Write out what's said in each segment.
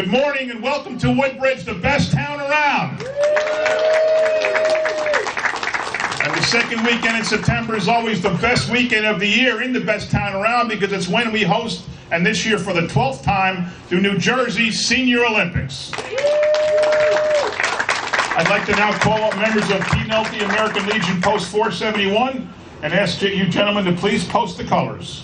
Good morning and welcome to Woodbridge, the best town around. And the second weekend in September is always the best weekend of the year in the best town around because it's when we host, and this year for the 12th time, the New Jersey Senior Olympics. I'd like to now call up members of Team Healthy American Legion Post 471 and ask you gentlemen to please post the colors.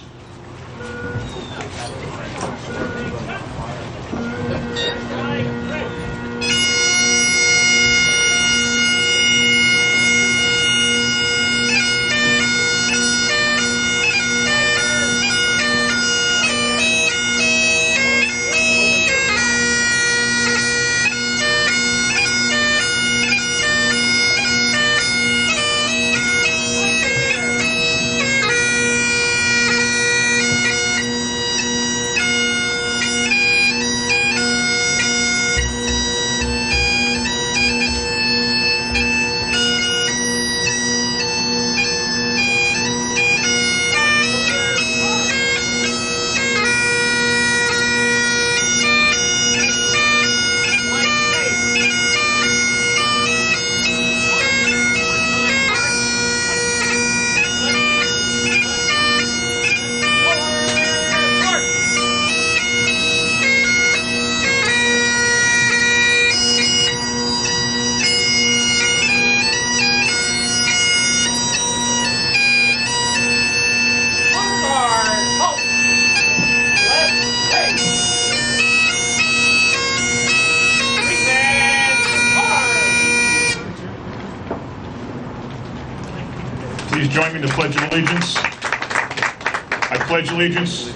Please join me in the Pledge of Allegiance. I pledge allegiance to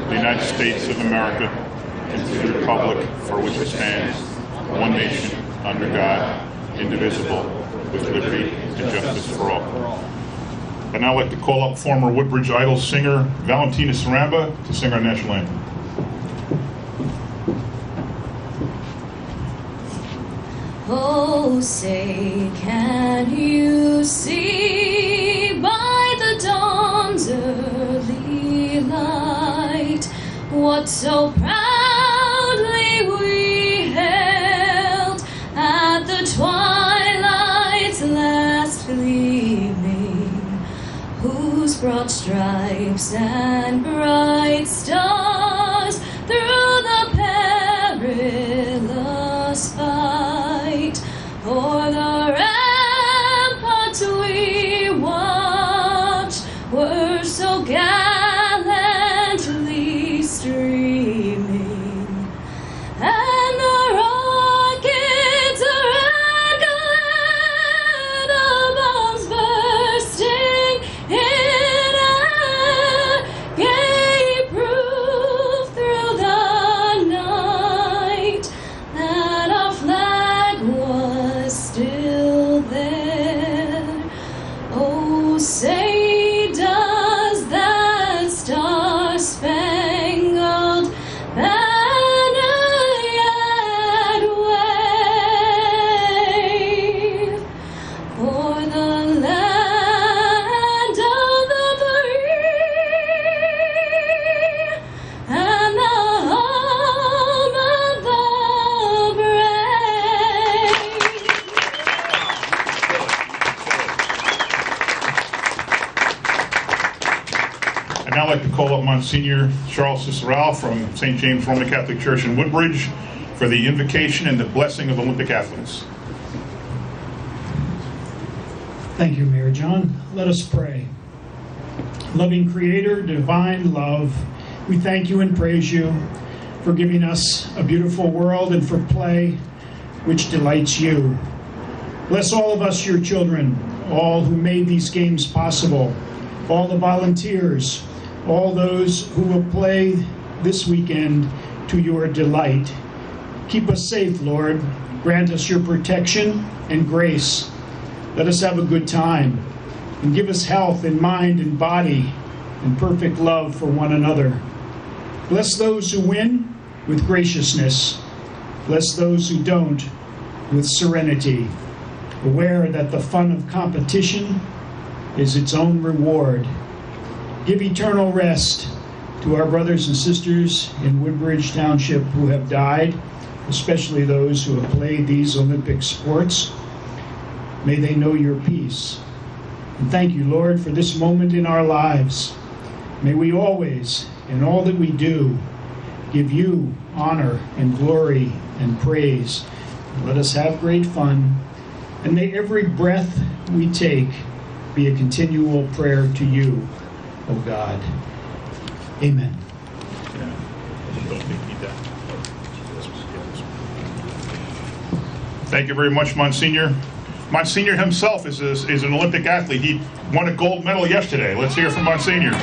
the United States of America and to the republic for which it stands, one nation, under God, indivisible, with liberty and justice for all. I'd now like to call up former Woodbridge Idol singer Valentina Saramba to sing our national anthem. Oh, say, can you see by the dawn's early light what so proudly we hailed at the twilight's last gleaming, whose broad stripes and bright stars through the perilous fight o'er the ramparts we watched were so gallantly streaming, and the rockets rattling, the bombs bursting in air, gave proof through the night that our flag was still there. Oh, say does that star-spangled banner yet wave for the land of the free and the home of the brave? I'd now like to call up Monsignor Charles Ciceral from St. James Roman Catholic Church in Woodbridge for the invocation and the blessing of Olympic athletes. Thank you, Mayor John. Let us pray. Loving Creator, divine love, we thank you and praise you for giving us a beautiful world and for play which delights you. Bless all of us, your children, all who made these games possible, all the volunteers, all those who will play this weekend to your delight. Keep us safe, Lord. Grant us your protection and grace. Let us have a good time and give us health in mind and body and perfect love for one another. Bless those who win with graciousness. Bless those who don't with serenity, aware that the fun of competition is its own reward. Give eternal rest To our brothers and sisters in Woodbridge Township who have died, especially those who have played these Olympic sports, may they know your peace. And thank you, Lord, for this moment in our lives. May we always, in all that we do, give you honor and glory and praise. Let us have great fun. And may every breath we take be a continual prayer to you, O God. Amen. Thank you very much, Monsignor. Monsignor himself is an Olympic athlete. He won a gold medal yesterday. Let's hear from Monsignor.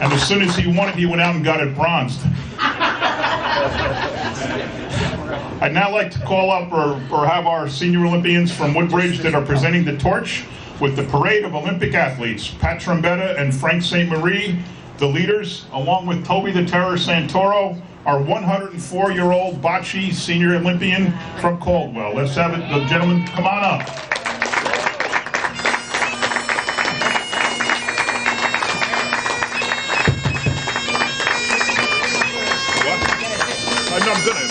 And as soon as he won it, he went out and got it bronzed. I'd now like to call up or have our senior Olympians from Woodbridge that are presenting the torch with the parade of Olympic athletes, Pat Trombetta and Frank St. Marie, the leaders, along with Toby the Terror Santoro, our 104-year-old Bocce senior Olympian from Caldwell. Let's have it, the gentlemen, come on up. What? I'm gonna.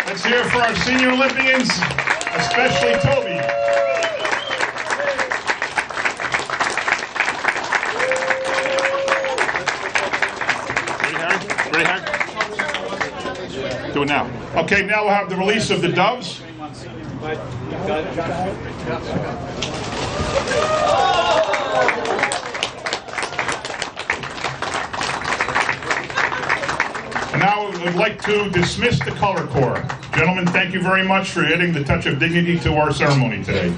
Let's hear it for our senior Olympians, especially Toby. Ready, Harry? Do it now. Okay, now we'll have the release of the doves. And now we would like to dismiss the color corps. Gentlemen, thank you very much for adding the touch of dignity to our ceremony today.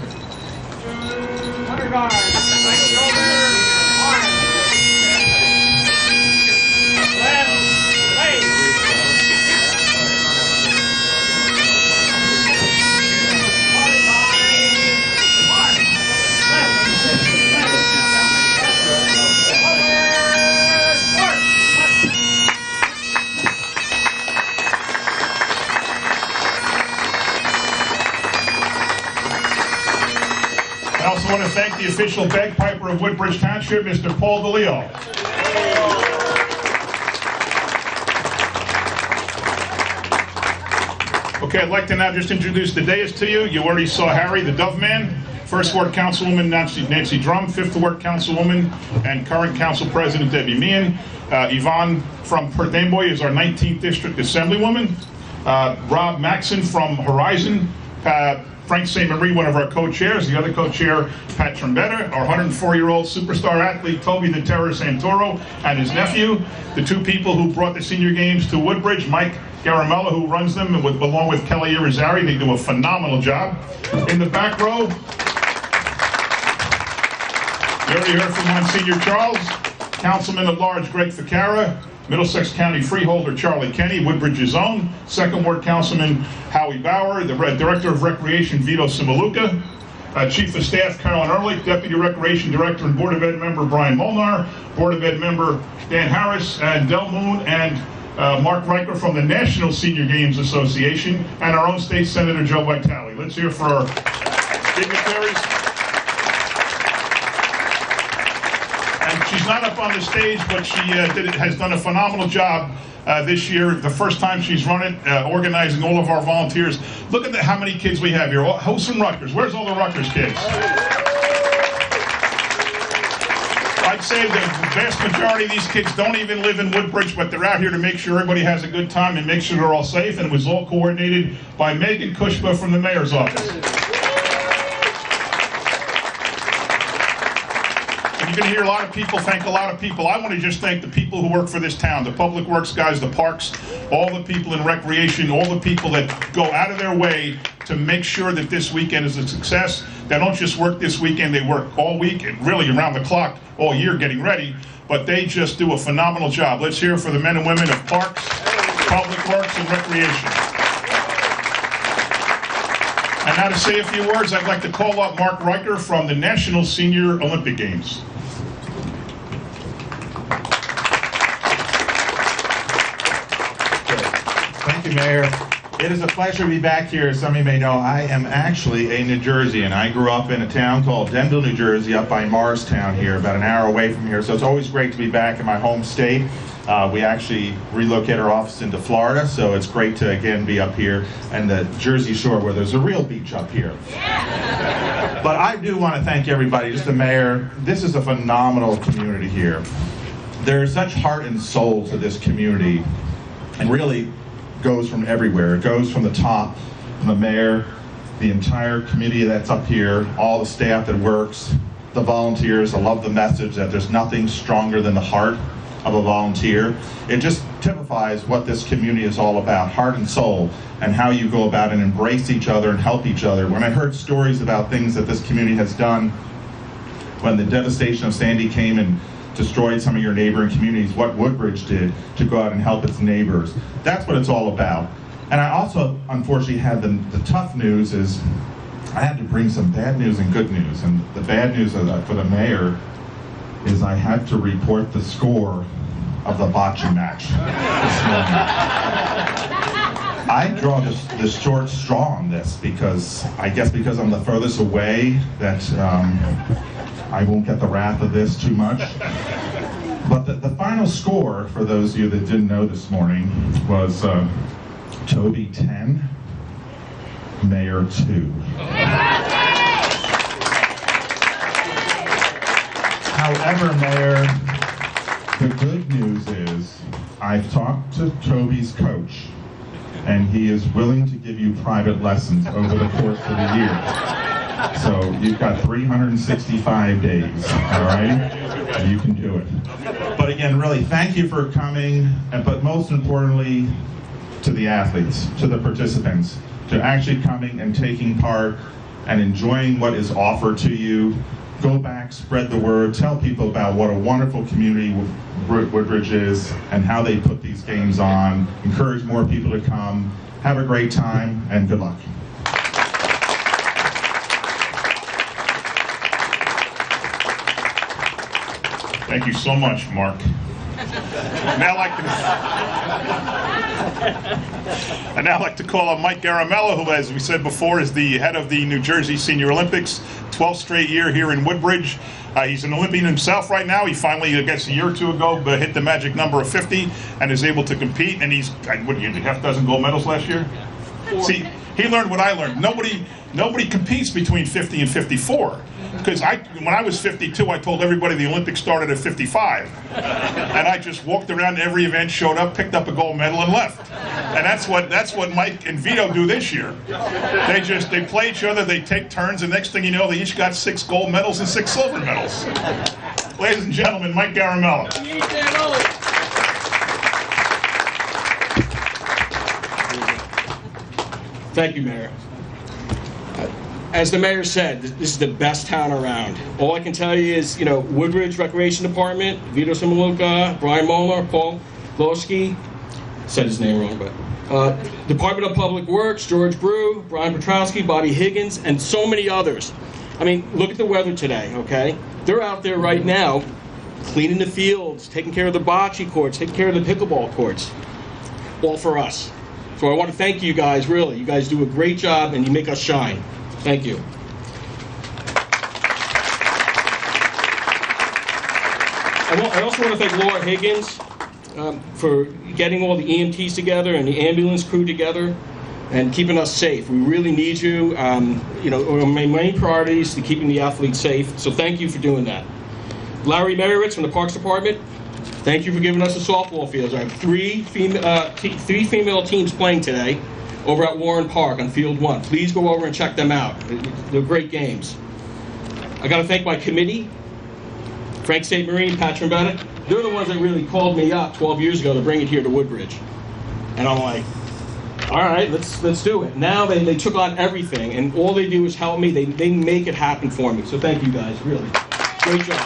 I also want to thank the official bagpiper of Woodbridge Township, Mr. Paul DeLeo. Okay, I'd like to now just introduce the dais to you. You already saw Harry, the Dove Man, First Ward Councilwoman Nancy Drum, Fifth Ward Councilwoman and current Council President Debbie Meehan. Yvonne from Perth Amboy is our 19th District Assemblywoman. Rob Maxon from Horizon. Frank St. Marie, one of our co-chairs. The other co-chair, Pat Trombetta, our 104-year-old superstar athlete, Toby the Terror Santoro, and his nephew. The two people who brought the senior games to Woodbridge, Mike Garamella, who runs them, along with Kelly Irizarry. They do a phenomenal job. In the back row, you already heard from Monsignor Charles, Councilman at Large Greg Ficara, Middlesex County Freeholder Charlie Kenny, Woodbridge's own, Second Ward Councilman Howie Bauer, the Director of Recreation Vito Simaluka, Chief of Staff Carolyn Ehrlich, Deputy Recreation Director and Board of Ed Member Brian Molnar, Board of Ed Member Dan Harris, and Del Moon, and Mark Riker from the National Senior Games Association, and our own State Senator Joe Vitale. Let's hear for our dignitaries. She's not up on the stage, but she has done a phenomenal job this year. The first time she's run it, organizing all of our volunteers. Look at how many kids we have here. Who's from Rutgers? Where's all the Rutgers kids? I'd say the vast majority of these kids don't even live in Woodbridge, but they're out here to make sure everybody has a good time and make sure they're all safe. And it was all coordinated by Megan Kushba from the mayor's office. You're going to hear a lot of people thank a lot of people. I want to just thank the people who work for this town, the public works guys, the parks, all the people in recreation, all the people that go out of their way to make sure that this weekend is a success. They don't just work this weekend, they work all week and really around the clock all year getting ready, but they just do a phenomenal job. Let's hear it for the men and women of Parks, Public Works, and Recreation. And now to say a few words, I'd like to call up Mark Riker from the National Senior Olympic Games. Thank you, Mayor. It is a pleasure to be back here. As some of you may know, I am actually a New Jerseyan. I grew up in a town called Denville, New Jersey, up by Morristown here, about an hour away from here. So it's always great to be back in my home state. We actually relocated our office into Florida, so it's great to again be up here in the Jersey Shore where there's a real beach up here. But I do want to thank everybody, just the mayor. This is a phenomenal community here. There is such heart and soul to this community, and really goes from everywhere. It goes from the top, from the mayor, the entire committee that's up here, all the staff that works, the volunteers. I love the message that there's nothing stronger than the heart of a volunteer. It just typifies what this community is all about, heart and soul, and how you go about and embrace each other and help each other. When I heard stories about things that this community has done, when the devastation of Sandy came and destroyed some of your neighboring communities, what Woodbridge did to go out and help its neighbors. That's what it's all about. And I also, unfortunately, had the tough news is I had to bring some bad news and good news. And the bad news for the mayor is I had to report the score of the bocce match this morning. I draw the short straw on this because I guess because I'm the furthest away that I won't get the wrath of this too much. But the final score, for those of you that didn't know this morning, was Toby 10, Mayor 2. However, Mayor, the good news is I've talked to Toby's coach, and he is willing to give you private lessons over the course of the year. So you've got 365 days, all right? You can do it. But again, really, thank you for coming, but most importantly, to the athletes, to the participants, to actually coming and taking part and enjoying what is offered to you. Go back, spread the word, tell people about what a wonderful community Woodbridge is and how they put these games on. Encourage more people to come. Have a great time, and good luck. Thank you so much, Mark. I'd now like to call on Mike Garamella, who, as we said before, is the head of the New Jersey Senior Olympics, 12th straight year here in Woodbridge. He's an Olympian himself right now. He finally, I guess a year or two ago, hit the magic number of 50 and is able to compete. And he's, what did you get, half dozen gold medals last year? See, he learned what I learned. Nobody competes between 50 and 54. Because when I was 52, I told everybody the Olympics started at 55. And I just walked around every event, showed up, picked up a gold medal, and left. And that's what Mike and Vito do this year. They play each other, they take turns, and next thing you know, they each got 6 gold medals and 6 silver medals. Ladies and gentlemen, Mike Garamella. Thank you, Mayor. As the mayor said, this is the best town around. All I can tell you is, Woodbridge Recreation Department, Vito Simaluka, Brian Molnar, Paul Lowski, said his name wrong, but Department of Public Works, George Brew, Brian Petrowski, Bobby Higgins, and so many others. I mean, look at the weather today, okay? They're out there right now cleaning the fields, taking care of the bocce courts, taking care of the pickleball courts, all for us. So I want to thank you guys, really. You guys do a great job, and you make us shine. Thank you. I also want to thank Laura Higgins for getting all the EMTs together and the ambulance crew together and keeping us safe. We really need you. My main priority is to keeping the athletes safe, so thank you for doing that. Larry Merowitz from the Parks Department, thank you for giving us the softball fields. I have three female teams playing today over at Warren Park on Field 1. Please go over and check them out. They're great games. I got to thank my committee, Frank St. Marine, Pat Trombetta. They're the ones that really called me up 12 years ago to bring it here to Woodbridge. And I'm like, all right, let's let's do it. Now they took on everything, and all they do is help me. They make it happen for me. So thank you guys, really. Great job.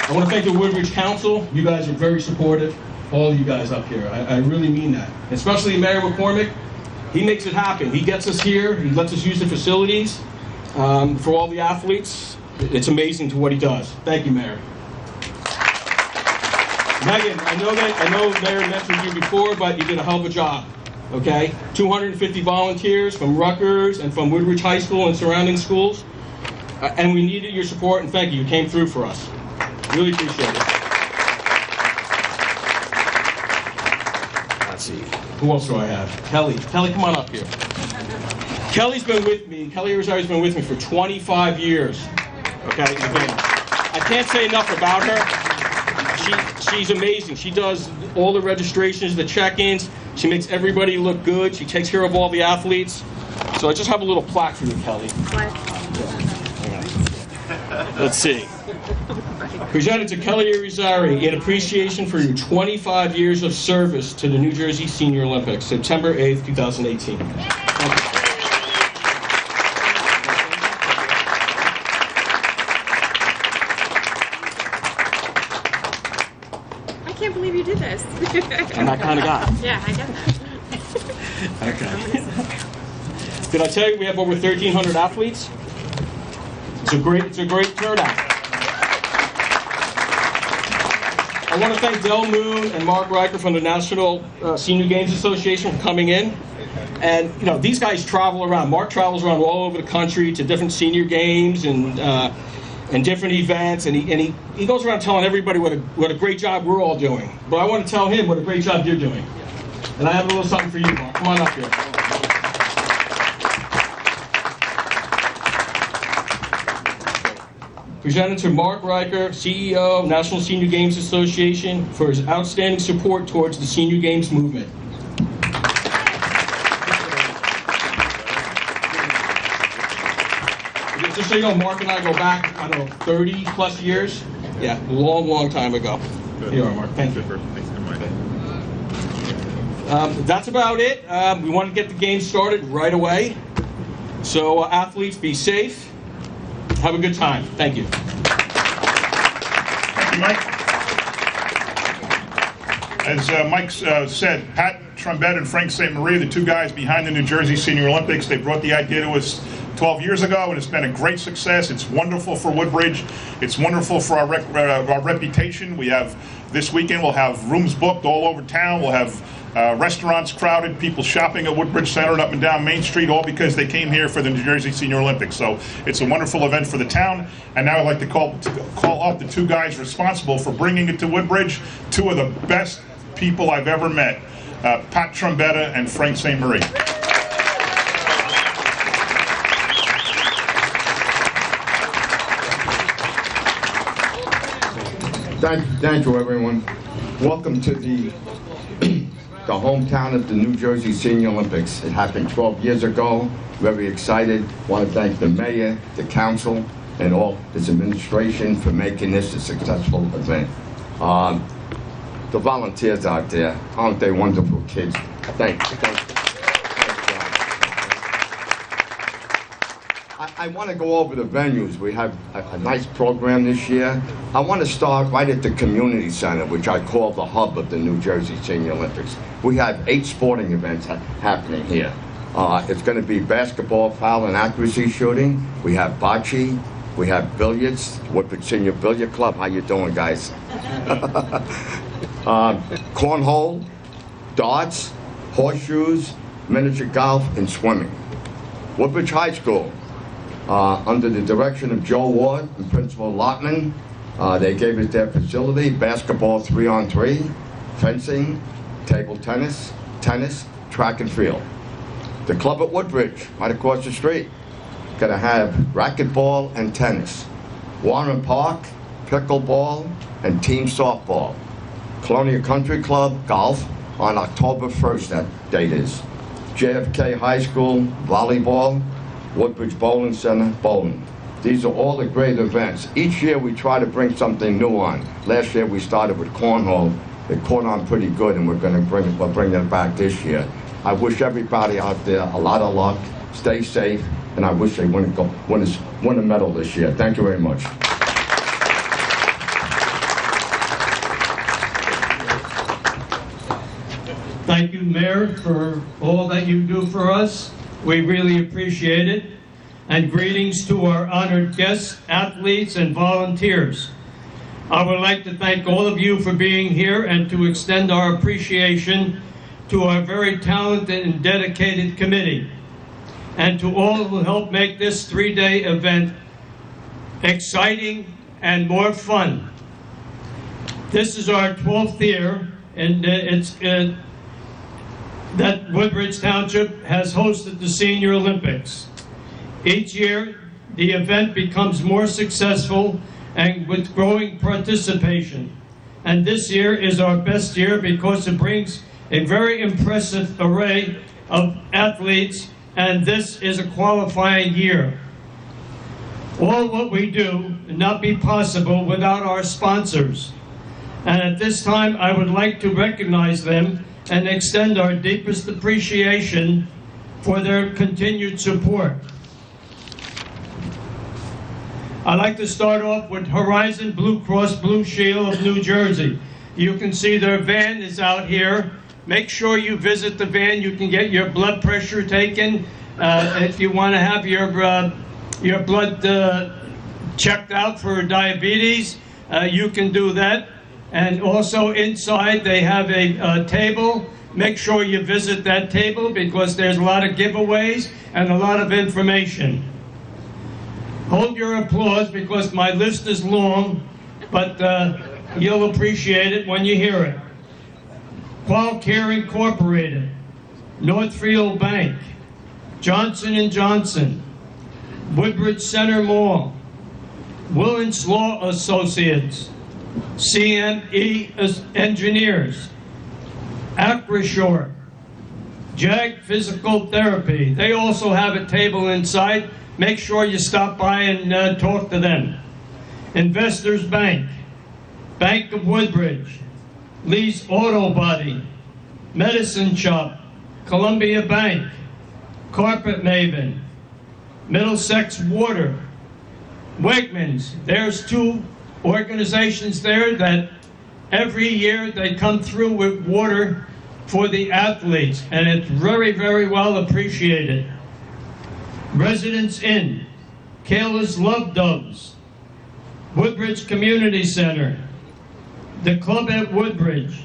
I want to thank the Woodbridge Council. You guys are very supportive. All you guys up here. I really mean that. Especially Mayor McCormick. He makes it happen. He gets us here. He lets us use the facilities for all the athletes. It's amazing to what he does. Thank you, Mayor. Megan, I know Mayor mentioned you before, but you did a hell of a job. Okay? 250 volunteers from Rutgers and from Woodbridge High School and surrounding schools. And we needed your support, and thank you. You came through for us. Really appreciate it. Let's see. Who else do I have? Kelly. Kelly, come on up here. Kelly's been with me. Kelly Rosario's been with me for 25 years. Okay? Again, I can't say enough about her. She's amazing. She does all the registrations, the check-ins. She makes everybody look good. She takes care of all the athletes. So I just have a little plaque for you, Kelly. Let's see. Presented to Kelly Irizarry in appreciation for your 25 years of service to the New Jersey Senior Olympics, September 8th, 2018. I can't believe you did this. I'm that kind of guy. Yeah, I get that. Okay. Did I tell you we have over 1,300 athletes? It's a great turnout. I want to thank Del Moon and Mark Riker from the National Senior Games Association for coming in. And you know, these guys travel around. Mark travels around all over the country to different senior games and different events, and he goes around telling everybody what a great job we're all doing. But I want to tell him what a great job you're doing. And I have a little something for you, Mark. Come on up here. Presented to Mark Riker, CEO of National Senior Games Association, for his outstanding support towards the Senior Games movement. Just so you know, Mark and I go back, I don't know, 30 plus years. Yeah, a long time ago. Here you are, Mark. Thank you. That's about it. We want to get the game started right away. So athletes, be safe. Have a good time. Thank you. Thank you, Mike. As Mike said, Pat Trombetta and Frank St. Marie, the two guys behind the New Jersey Senior Olympics, they brought the idea to us 12 years ago, and it's been a great success. It's wonderful for Woodbridge. It's wonderful for our reputation. We have, this weekend, we'll have rooms booked all over town. We'll have restaurants crowded, people shopping at Woodbridge Center and up and down Main Street, all because they came here for the New Jersey Senior Olympics. So it's a wonderful event for the town. And now I'd like to call up the two guys responsible for bringing it to Woodbridge, two of the best people I've ever met, Pat Trombetta and Frank St. Marie. Thank you, everyone. Welcome to the hometown of the New Jersey Senior Olympics. It happened 12 years ago. Very excited. Want to thank the mayor, the council, and all his administration for making this a successful event. The volunteers out there, aren't they wonderful kids? Thank you. I want to go over the venues. We have a nice program this year. I want to start right at the community center, which I call the hub of the New Jersey Senior Olympics. We have 8 sporting events happening here. It's going to be basketball, foul, and accuracy shooting. We have bocce. We have billiards, Woodbridge Senior Billiard Club. How you doing, guys? Cornhole, darts, horseshoes, miniature golf, and swimming. Woodbridge High School. Under the direction of Joe Ward and Principal Lotman, they gave us their facility: basketball 3-on-3, fencing, table tennis, track and field. The club at Woodbridge, right across the street, gonna have racquetball and tennis. Warren Park, pickleball, and team softball. Colonial Country Club, golf, on October 1st, that date is. JFK High School, volleyball. Woodbridge Bowling Center, bowling. These are all the great events. Each year we try to bring something new on. Last year we started with cornhole, it caught on pretty good, and we're bringing it back this year. I wish everybody out there a lot of luck, stay safe, and I wish they win a medal this year. Thank you very much. Thank you, Mayor, for all that you do for us. We really appreciate it. And greetings to our honored guests, athletes, and volunteers. I would like to thank all of you for being here and to extend our appreciation to our very talented and dedicated committee, and to all who helped make this three-day event exciting and more fun. This is our 12th year, and that Woodbridge Township has hosted the Senior Olympics. Each year, the event becomes more successful and with growing participation. And this year is our best year because it brings a very impressive array of athletes, and this is a qualifying year. All what we do would not be possible without our sponsors. And at this time, I would like to recognize them and extend our deepest appreciation for their continued support. I'd like to start off with Horizon Blue Cross Blue Shield of New Jersey. You can see their van is out here. Make sure you visit the van. You can get your blood pressure taken. If you want to have your blood checked out for diabetes, you can do that. And also inside they have a table. Make sure you visit that table because there's a lot of giveaways and a lot of information. Hold your applause because my list is long, but you'll appreciate it when you hear it. Qualcare Incorporated, Northfield Bank, Johnson & Johnson, Woodbridge Center Mall, Willens Law Associates, CME Engineers, Acrashore, JAG Physical Therapy. They also have a table inside. Make sure you stop by and talk to them. Investors Bank, Bank of Woodbridge, Lee's Auto Body, Medicine Shop, Columbia Bank, Carpet Maven, Middlesex Water, Wegmans. There's two organizations there that every year they come through with water for the athletes, and it's very, very well appreciated. Residence Inn, Kayla's Love Doves, Woodbridge Community Center, the Club at Woodbridge,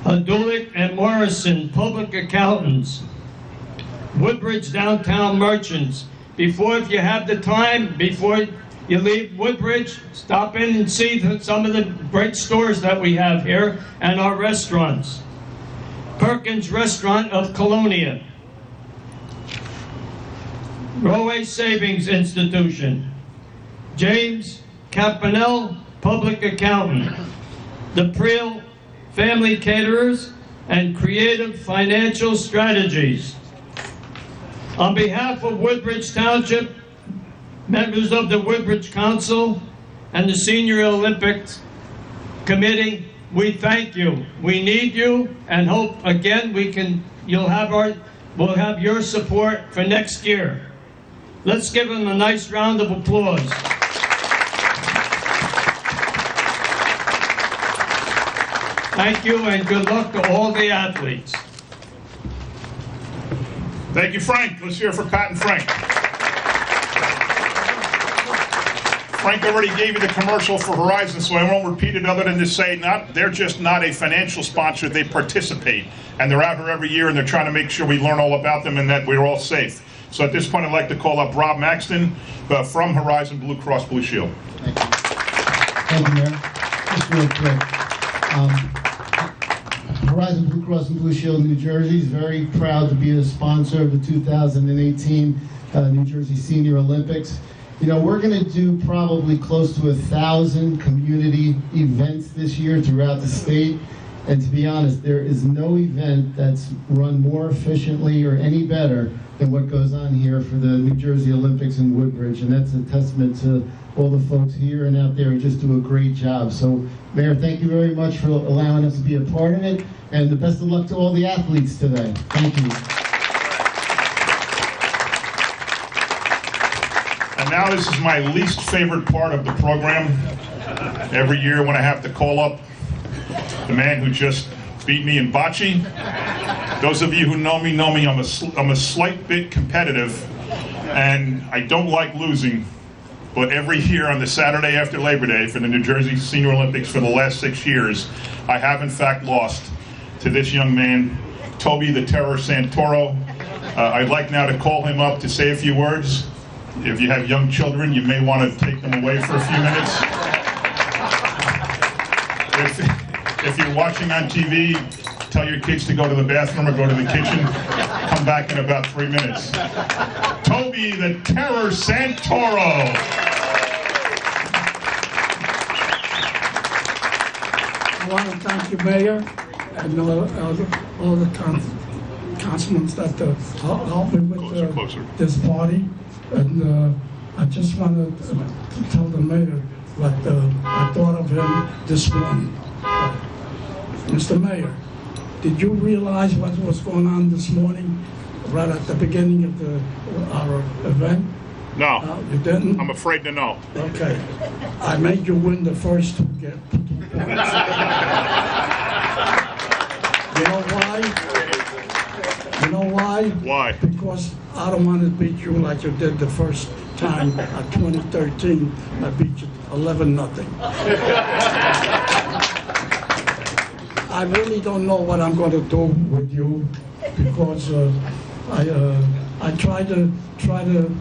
Hadulik and Morrison Public Accountants, Woodbridge Downtown Merchants. Before, if you have the time, before you leave Woodbridge, stop in and see some of the great stores that we have here and our restaurants. Perkins Restaurant of Colonia, Roway Savings Institution, James Campanell Public Accountant, the Preel Family Caterers, and Creative Financial Strategies. On behalf of Woodbridge Township, members of the Woodbridge Council, and the Senior Olympics Committee, we thank you. We need you, and hope again we'll have your support for next year. Let's give them a nice round of applause. Thank you, and good luck to all the athletes. Thank you, Frank. Let's hear it for Pat and Frank. Frank already gave you the commercial for Horizon, so I won't repeat it other than to say they're just not a financial sponsor. They participate, and they're out here every year, and they're trying to make sure we learn all about them and that we're all safe. So at this point, I'd like to call up Rob Maxton from Horizon Blue Cross Blue Shield. Thank you, Mayor. Just real quick. Horizon Blue Cross and Blue Shield of New Jersey is very proud to be a sponsor of the 2018 New Jersey Senior Olympics. You know, we're going to do probably close to 1,000 community events this year throughout the state. And to be honest, there is no event that's run more efficiently or any better than what goes on here for the New Jersey Olympics in Woodbridge. And that's a testament to all the folks here and out there who just do a great job. So, Mayor, thank you very much for allowing us to be a part of it. And the best of luck to all the athletes today. Thank you. And now this is my least favorite part of the program. Every year when I have to call up the man who just beat me in Bocce. Those of you who know me I'm a slight bit competitive, and I don't like losing. But every year on the Saturday after Labor Day for the New Jersey Senior Olympics for the last 6 years, I have in fact lost to this young man, Toby the Terror Santoro. I'd like now to call him up to say a few words. If you have young children, you may want to take them away for a few minutes. If you're watching on TV, tell your kids to go to the bathroom or go to the kitchen. Come back in about 3 minutes. Toby the Terror Santoro. I want to thank you, Mayor, and all the councilmen that helped me with this party. And I just want to tell the mayor what I thought of him this morning. Mr. Mayor, did you realize what was going on this morning, right at the beginning of our event? No. You didn't? I'm afraid to know. Okay. I made you win the first 2 points. You know why? You know why? Why? Because I don't want to beat you like you did the first time at 2013. I beat you 11-0. I really don't know what I'm going to do with you because I try to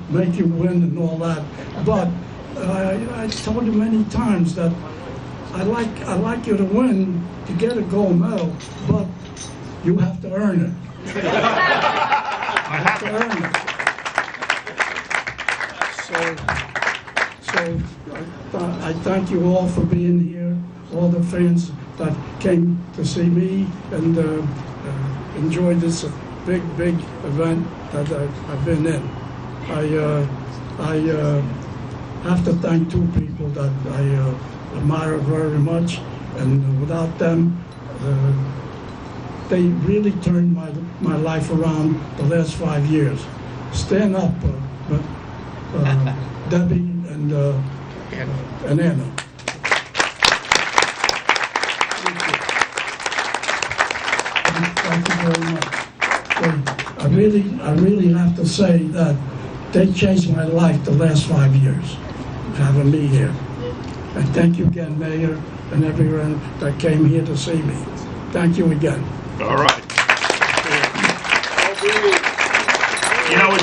make you win and all that, but I told you many times that I like you to win to get a gold medal, but you have to earn it. You have to earn it. So I thank you all for being here, all the fans that came to see me and enjoy this big event that I've been in. I have to thank 2 people that I admire very much, and without them, they really turned my life around the last 5 years. Stand up, Debbie and Anna. Thank you very much. I really have to say that they changed my life the last 5 years, having me here. And thank you again, Mayor, and everyone that came here to see me. Thank you again. All right. You know,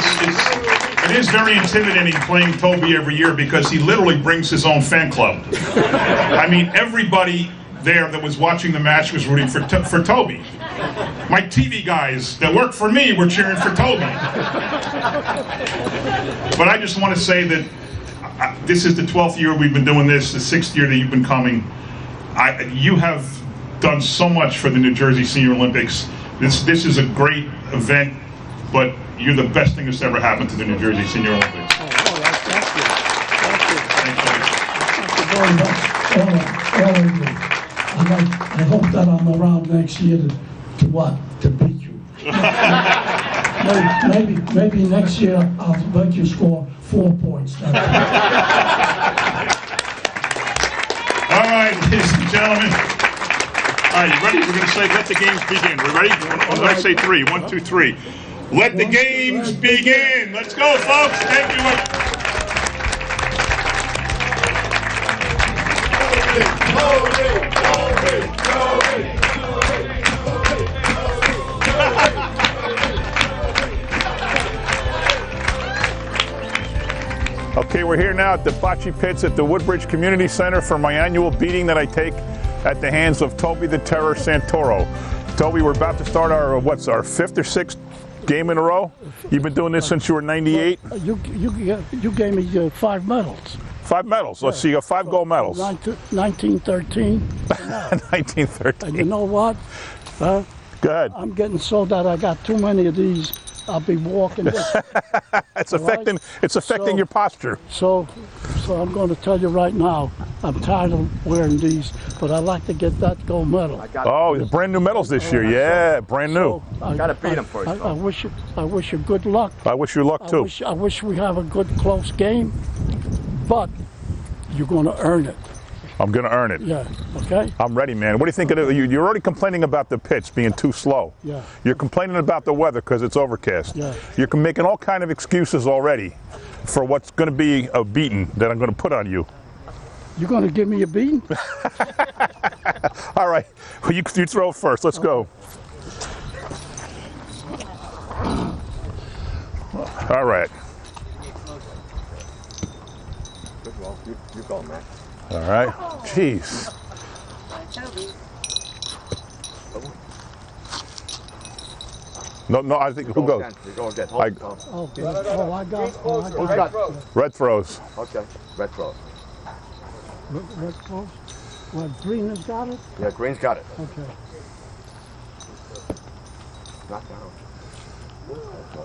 it is very intimidating playing Toby every year because he literally brings his own fan club. I mean, everybody there that was watching the match was rooting for Toby. My TV guys that work for me were cheering for Toby. But I just want to say that this is the 12th year we've been doing this, the 6th year that you've been coming. You have done so much for the New Jersey Senior Olympics. This is a great event, but you're the best thing that's ever happened to the New Jersey Senior Olympics. Thank you very much, all of you. I hope that I'm around next year to beat you. maybe next year I'll make you score 4 points. All right, ladies and gentlemen. All right, you ready? We're going to say, let the games begin. We ready? When I say 3, 1, 2, 3. Let the games begin. Let's go, folks. Thank you. Okay, we're here now at the Bocce Pits at the Woodbridge Community Center for my annual beating that I take at the hands of Toby the Terror Santoro. Toby, we're about to start our 5th or 6th game in a row? You've been doing this since you were 98? You gave me 5 medals. 5 medals. Let's see, you got 5 gold medals. 1913. 1913. And you know what? Go ahead. I'm getting so that I got too many of these. I'll be walking this. It's affecting. It's affecting your posture. So I'm going to tell you right now, I'm tired of wearing these, but I'd like to get that gold medal. Oh, the brand new medals this year. Yeah, brand new. I gotta beat him first. I wish you good luck. I wish you luck too. I wish we have a good close game, but you're going to earn it. I'm going to earn it. Yeah. Okay. I'm ready, man. What do you think of it? You're already complaining about the pitch being too slow. Yeah. You're complaining about the weather because it's overcast. Yeah. You're making all kind of excuses already for what's going to be a beating that I'm going to put on you. You're going to give me a beating? All right. Well, you throw first. Let's go. All right. You go, man. All right. Jeez. No, I think who goes? You go again. I got. Red throws. Okay, red throw. Red throws? What, green has got it? Yeah, green's got it. Okay. Knock down.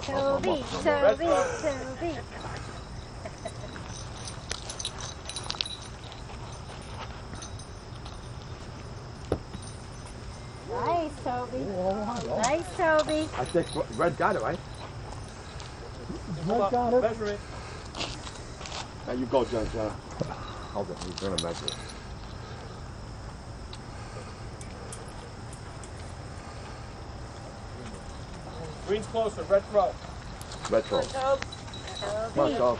Toby, Toby, Toby. Nice, Toby. Nice, Toby. I think red got it, right? Red got it. Now you go, Judge. Hold it. He's gonna measure it. Green's closer, red throw. Red throw. Toby. Come on, go.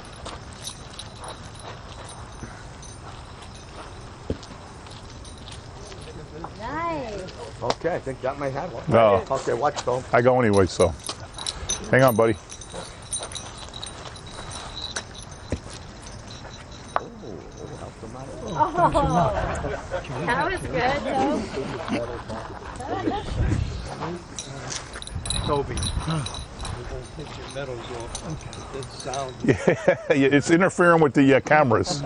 Nice. Okay, I think that might have one. No. Okay, watch though. I go anyway, so. Hang on, buddy. That was good, Toby. Toby. Take your medals off. That sound. Yeah, it's interfering with the cameras.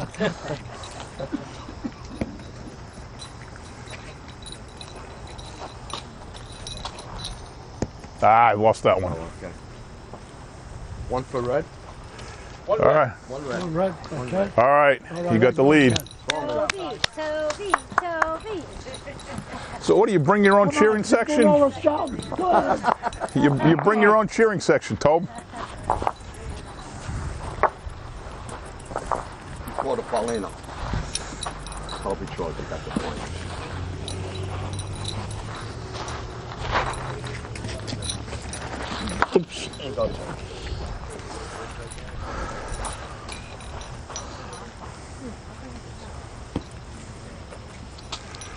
I lost that one. Okay. One for red. All right. One red. One red. Okay. All right. You got the lead. Toby, Toby, Toby. So what do you bring your own cheering section? Go ahead. You bring your own cheering section, Tobe. Before the Paulino. Toby Troy, they got the point. Oops. There you go.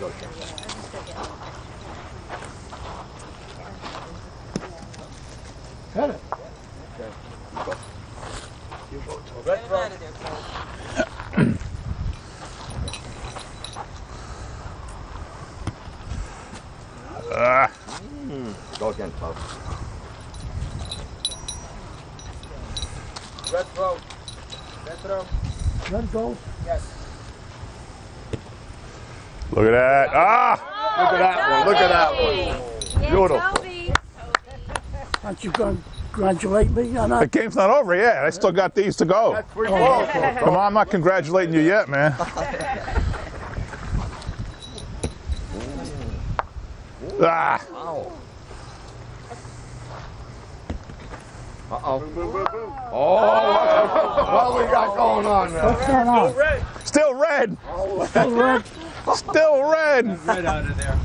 Go, John. Hit it. You go, Toby. Red throw. Go again, Toby. Red throw. Red throw. Red goes. Yes. Look at that. Ah! Look at that one. Look at that one. Yeah, Beautiful. Toby. Aren't you going to congratulate me on The that? game's not over yet. I still got these to go. That's 3 balls. Come on, I'm not congratulating you yet, man. Ah! Ow. Uh-oh. Oh, what we got going on now? What's going on? Still red. Still red? Still red. Red out of there.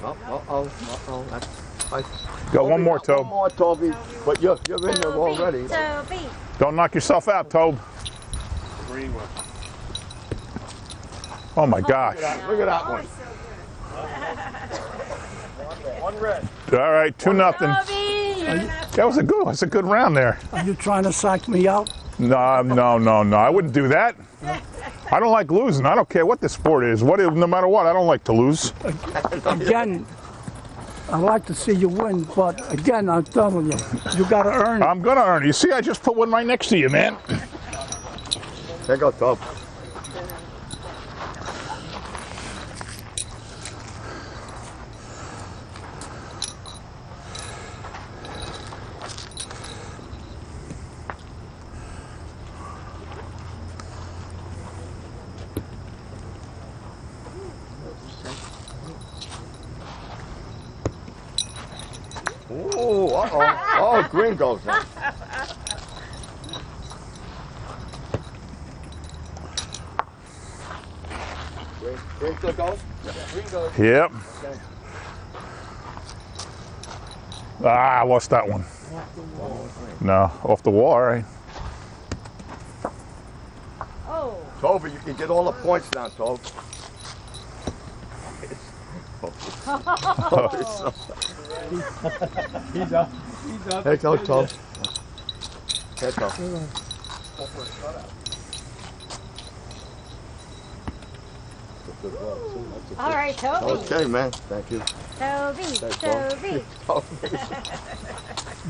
Uh-oh. That's Go one more, One Tobe. more, Toby. But you're in there already. Toby. Don't knock yourself out, Tobe. Green one. Oh my gosh. Look at that one. One red. All right, 2-0. Toby. That's a good round there. Are you trying to psych me out? No. I wouldn't do that. I don't like losing. I don't care what the sport is. No matter what, I don't like to lose. Again, I'd like to see you win, but again, I'm telling you, you got to earn it. I'm gonna earn it. You see, I just put one right next to you, man. There you go, Tob. Oh, uh-oh. Oh, green goes in. Green still goes? Yeah. Green goes. Yep. Okay. Ah, I lost that one. No, off the wall, all right. Oh. Toby, you can get all the points down, Toby. He's up. Hey, go, Toby. Hey, Toby. All right, Toby. Okay, man. Thank you. Toby. Toby.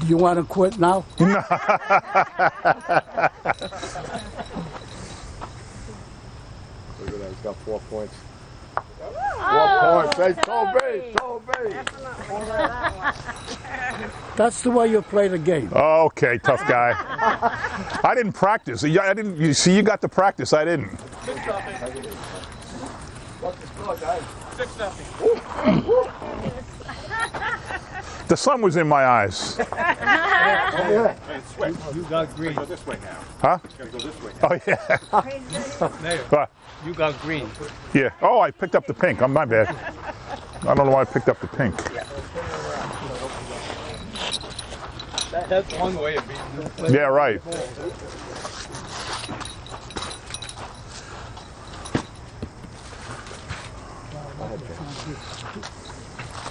Do you want to quit now? Look at that. He's got 4 points. 4 points. Hey, Toby. Toby. That's the way you play the game. Okay, tough guy. I didn't practice. I didn't. You see, you got the practice. I didn't. What's the score, guys? 6-0. The sun was in my eyes. You got green. Go this way now. Huh? Gotta go this way. Oh yeah. Mayor, you got green. Yeah. Oh, I picked up the pink. I'm my bad. I don't know why I picked up the pink. That's one way of beating them. Yeah, right.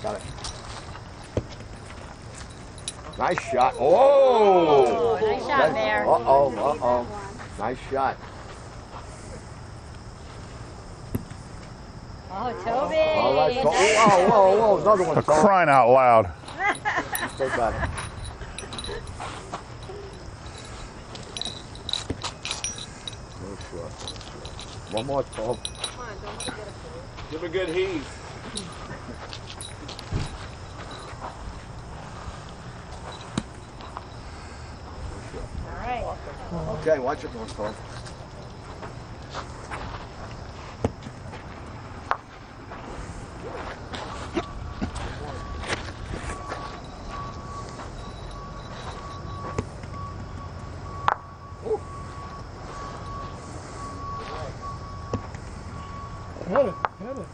Got it. Nice shot. Oh! Nice shot there. Uh-oh, uh-oh. Nice shot. Oh, Toby. Oh, that's whoa, whoa, whoa. Another one, For Toby. crying out loud. Go back. No shot. One more, Toby. Give a good heave. All right. Okay, watch it, Toby.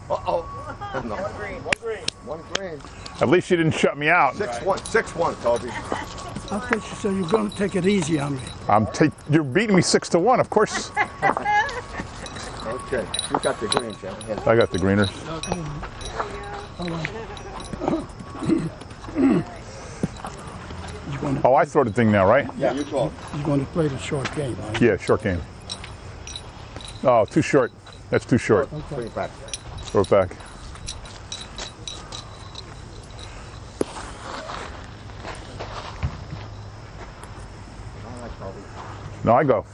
Uh-oh. No. One green. At least you didn't shut me out. 6-1. 6-1, Toby. I thought you said you were going to take it easy on me. You're beating me 6-1, of course. Okay. You got the green, Jim. I got the greeners. Oh, I throw the thing now, right? Yeah, you call. You're going to play the short game, right? Yeah, short game. Oh, too short. That's too short. Bring it back. Throw it back. All right, Toby. No, I go.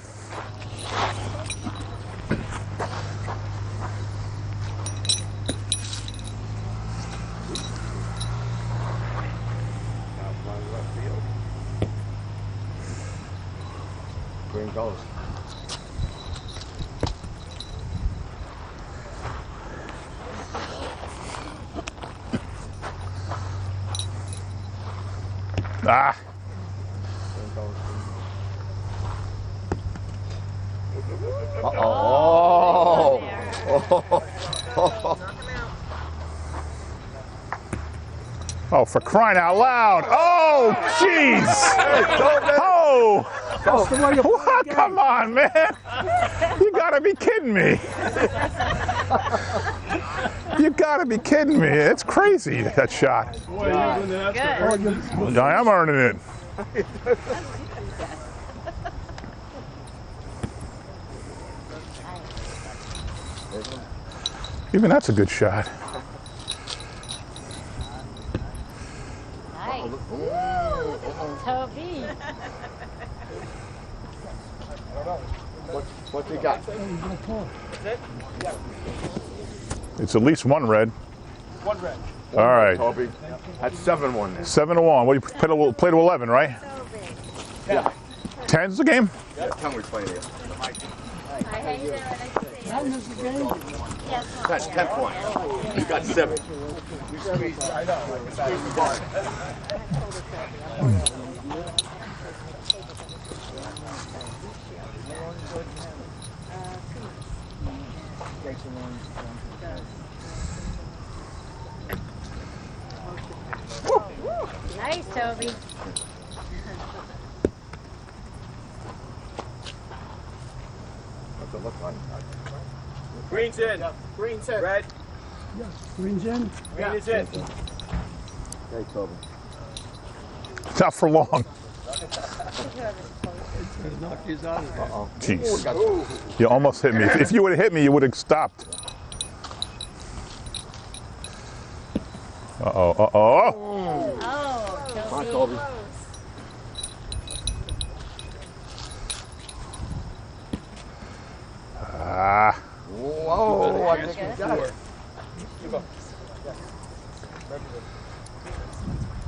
Green goes. Ah. Green goes. Uh-oh. Oh. Oh, for crying out loud. Oh, jeez. Oh. What? Come on, man. You gotta be kidding me. You gotta be kidding me. It's crazy, that shot. Good. I am earning it. Even that's a good shot. What you got? It's at least one red. One red. All right. Toby. That's 7-1 there. 7-1. What do you play to 11, right? Yeah. 10's the game? Yeah, 10 we playing here. That's 10 points. You got 7. Nice, Toby. What's it look like? Green's in. Green's in. Red. Green's in. Green is in. Hey, Toby. Not for long. Uh-oh. Jeez. You almost hit me. If you would have hit me, you would have stopped. Uh-oh, uh-oh. Oh, Come on, Toby. Ah. Whoa, I think you got it. It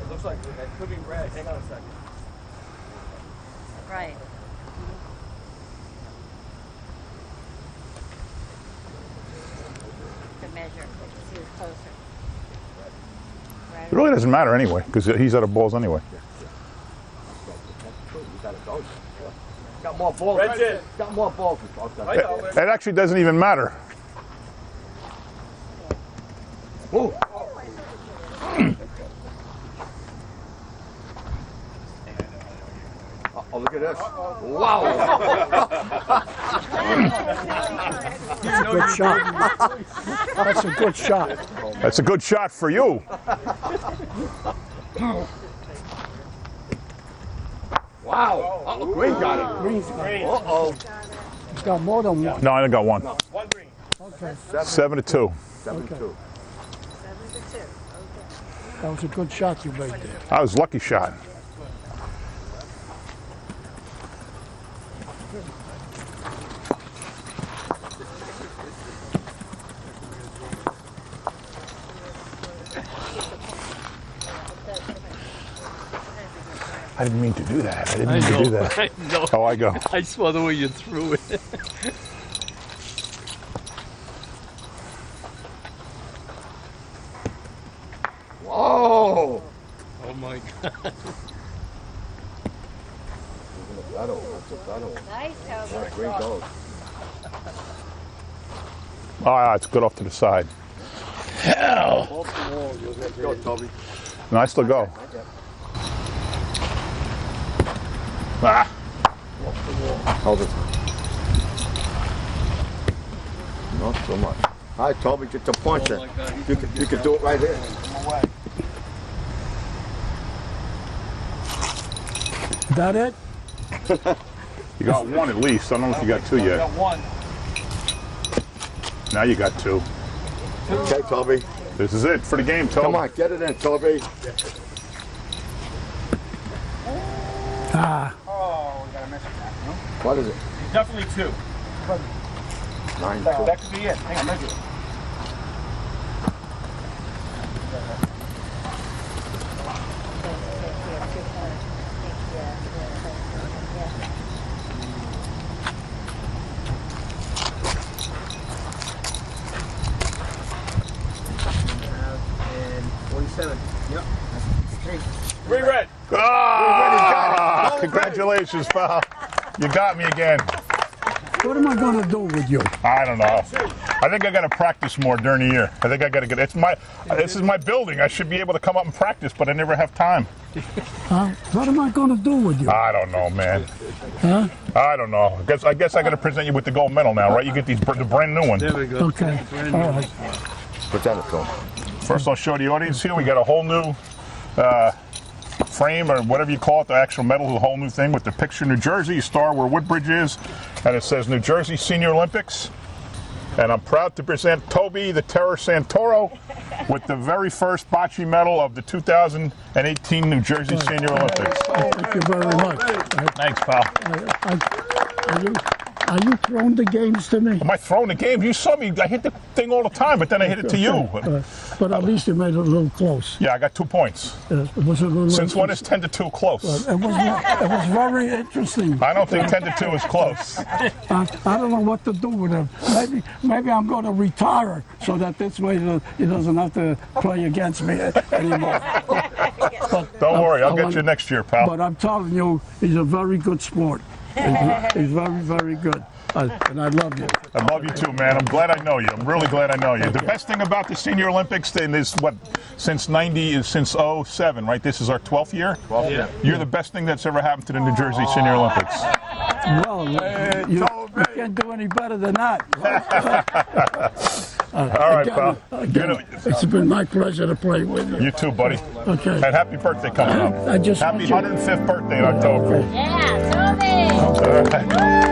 looks like it could be red. Hang on a second. right. To measure, see who's closer. It really doesn't matter anyway, because he's out of balls anyway. Got more balls. Red's in. Got more balls. It actually doesn't even matter. Ooh. Oh, look at this. Wow. Good shot. That's a good shot. That's a good shot for you. Wow. Oh, Green got it. Green's Uh-oh. got more than one. No, I only got one. One green. Okay, 7-2. 7-2. that was a good shot you made there. That was a lucky shot. I didn't mean to do that. I didn't mean to do that. I know. Oh, I go. I saw the way you threw it. Whoa. Oh my God. Nice, Toby. Green goes. Oh, it's good off to the side. Hell. Go, Toby. No, I still go. Ah. Hold it. Not so much. All right, Toby, get the punch in. You can do it right here. Is that it? You got one at least. I don't know if you got two Got yet. one. Now you got two. Okay, Toby. This is it for the game, Toby. Come on, get it in, Toby. Ah, Oh, we got a miss on that. No? What is it? Definitely two. 9-2. That could be it. Hang on, measure it. Three red. Ah! Congratulations, pal. You got me again. what am I going to do with you? I don't know. I think I got to practice more during the year. I think I got to get. This is my building. I should be able to come up and practice, but I never have time. What am I going to do with you? I don't know, man. Huh? I don't know. I guess I got to present you with the gold medal now, right? You get the brand new one. There we go. Okay, all right. Present it to him. First, I'll show the audience here. We got a whole new frame, or whatever you call it, the actual medal, the whole new thing with the picture New Jersey, star where Woodbridge is, and it says New Jersey Senior Olympics. And I'm proud to present Toby the Terror Santoro with the very first bocce medal of the 2018 New Jersey Senior Olympics. Thank you very much. Thanks, pal. Are you throwing the games to me? Am I throwing the game? You saw me. I hit the thing all the time, but then I hit it to you. But at least you made it a little close. Yeah, I got 2 points. Was a little Since when is 10-2 close? It was very interesting. I don't think 10-2 is close. I don't know what to do with him. Maybe I'm going to retire so that this way he doesn't have to play against me anymore. Don't worry, I'll get you next year, pal. But I'm telling you, he's a very good sport. He's very, very good. And I love you. I love you too, man. I'm glad I know you. I'm really glad I know you. The best thing about the Senior Olympics thing is since 07, right? This is our 12th year? 12th year. You're the best thing that's ever happened to the New Jersey Senior Olympics. Well, you can't do any better than that. All right, pal. It's been my pleasure to play with you. You too, buddy. Okay. And happy birthday coming up. I just happy 105th birthday in October. Yeah, Toby. All right.